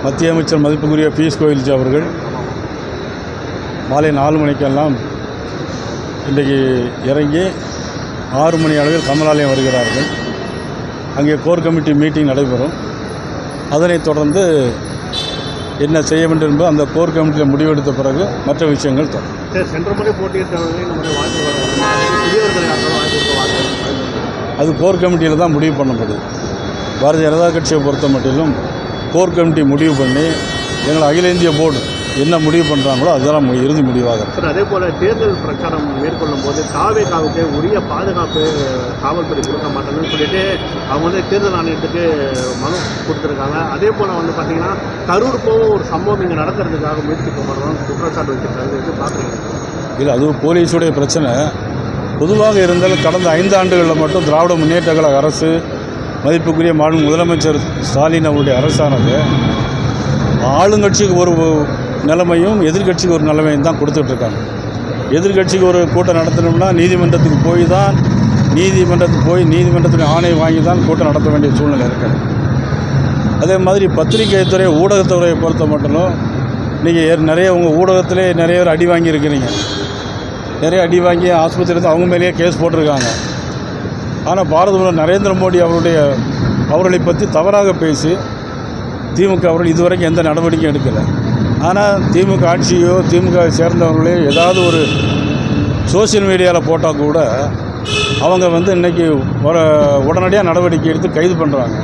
மத்திய அமைச்சர் மதிப்புக்குரிய பியூஷ் கோயல்ஜி அவர்கள் மாலை 4 மணிக்கெல்லாம் இன்றைக்கு இறங்கி 6 மணி அளவில் கமலாலயம் வருகிறார்கள். அங்கே கோர் கமிட்டி மீட்டிங் நடைபெறும். அதனைத் தொடர்ந்து என்ன செய்ய வேண்டும் என்பது அந்த கோர் கமிட்டியில் முடிவெடுத்த பிறகு மற்ற விஷயங்கள் தொடரும். சென்ற முறை அது கோர் கமிட்டியில் தான் முடிவு பண்ணப்படுது. பாரதிய ஜனதா கட்சியை பொறுத்த மட்டிலும் கோர் கமிட்டி முடிவு பண்ணி எங்களை அகில இந்திய போர்டு என்ன முடிவு பண்ணுறாங்களோ அதுதான் இறுதி முடிவாக. சார், அதே போல் தேர்தல் பிரச்சாரம் மேற்கொள்ளும் போது தாவேகாவுக்கு உரிய பாதுகாப்பு காவல்துறை கொடுக்க மாட்டாங்கன்னு சொல்லிட்டு அவங்க தேர்தல் ஆணையத்துக்கு மனு கொடுத்துருக்காங்க. அதே போல் பார்த்தீங்கன்னா கரூர் போக ஒரு சம்பவம் இங்கே நடக்கிறதுக்காக முயற்சி பண்ணுறோம் குற்றச்சாட்டு வச்சுருக்காங்க. பார்க்குறீங்க இல்லை, அது போலீஸுடைய பிரச்சனை. பொதுவாக இருந்தாலும் கடந்த 5 ஆண்டுகளில் மட்டும் திராவிட முன்னேற்ற கழக அரசு மதிப்புக்குரிய முதலமைச்சர் ஸ்டாலின் அவருடைய அரசானது ஆளுங்கட்சிக்கு ஒரு நிலைமையும் எதிர்கட்சிக்கு ஒரு நிலைமையும் தான் கொடுத்துட்ருக்காங்க. எதிர்கட்சிக்கு ஒரு கூட்டம் நடத்தணும்னா நீதிமன்றத்துக்கு போய் நீதிமன்றத்துக்கு ஆணை வாங்கி தான் கூட்டம் நடத்த வேண்டிய சூழ்நிலை இருக்குது. அதே மாதிரி பத்திரிகை துறை ஊடகத்துறையை பொறுத்த மட்டும் நீங்கள் நிறைய உங்கள் ஊடகத்திலே நிறைய பேர் அடி வாங்கியிருக்கிறீங்க. நிறைய அடி வாங்கி ஆஸ்பத்திரியில் அவங்க மேலேயே கேஸ் போட்டிருக்காங்க. ஆனால் பாரத பிரதமர் நரேந்திர மோடி அவர்களை பற்றி தவறாக பேசி திமுக அவர்கள் இதுவரைக்கும் எந்த நடவடிக்கையும் எடுக்கலை. ஆனால் திமுக ஆட்சியோ திமுக சேர்ந்தவர்களே ஏதாவது ஒரு சோசியல் மீடியாவில் போட்டால் கூட அவங்க இன்றைக்கி உடனடியாக நடவடிக்கை எடுத்து கைது பண்ணுறாங்க.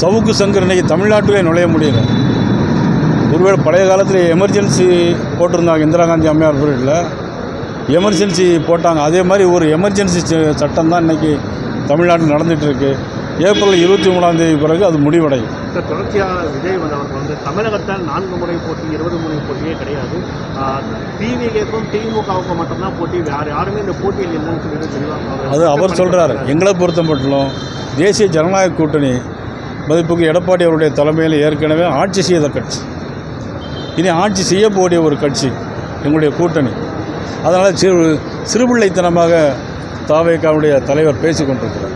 சவுக்கு சங்கர் இன்றைக்கி தமிழ்நாட்டிலே நுழைய முடியல. ஒருவேளை பழைய காலத்தில் எமர்ஜென்சி போட்டிருந்தாங்க. இந்திரா காந்தி அம்மையார் பீரியடில் எமர்ஜென்சி போட்டாங்க. அதே மாதிரி ஒரு எமர்ஜென்சி சட்டம் தான் இன்றைக்கி தமிழ்நாட்டில் நடந்துகிட்ருக்கு. ஏப்ரல் 23ஆம் தேதி பிறகு அது முடிவடையும். தொடர்ச்சியாக விஜய் அவர்கள் தமிழகத்தில் 4 முறை போட்டி 20 முறை போட்டியே கிடையாது. டிவிக்கும் திமுகவுக்கும் மட்டும்தான் போட்டி, வேறு யாருமே இந்த போட்டியில் இல்லைன்னு சொல்லிட்டு தெளிவாக அது அவர் சொல்கிறார். எங்களை பொறுத்த மட்டும் தேசிய ஜனநாயக கூட்டணி மதிப்புக்கு எடப்பாடி அவருடைய தலைமையில் ஏற்கனவே ஆட்சி செய்த கட்சி, இனி ஆட்சி செய்யக்கூடிய ஒரு கட்சி எங்களுடைய கூட்டணி. அதனால் சிறுபிள்ளைத்தனமாக தாவேகாவுடைய தலைவர் பேசி கொண்டிருக்கிறார்.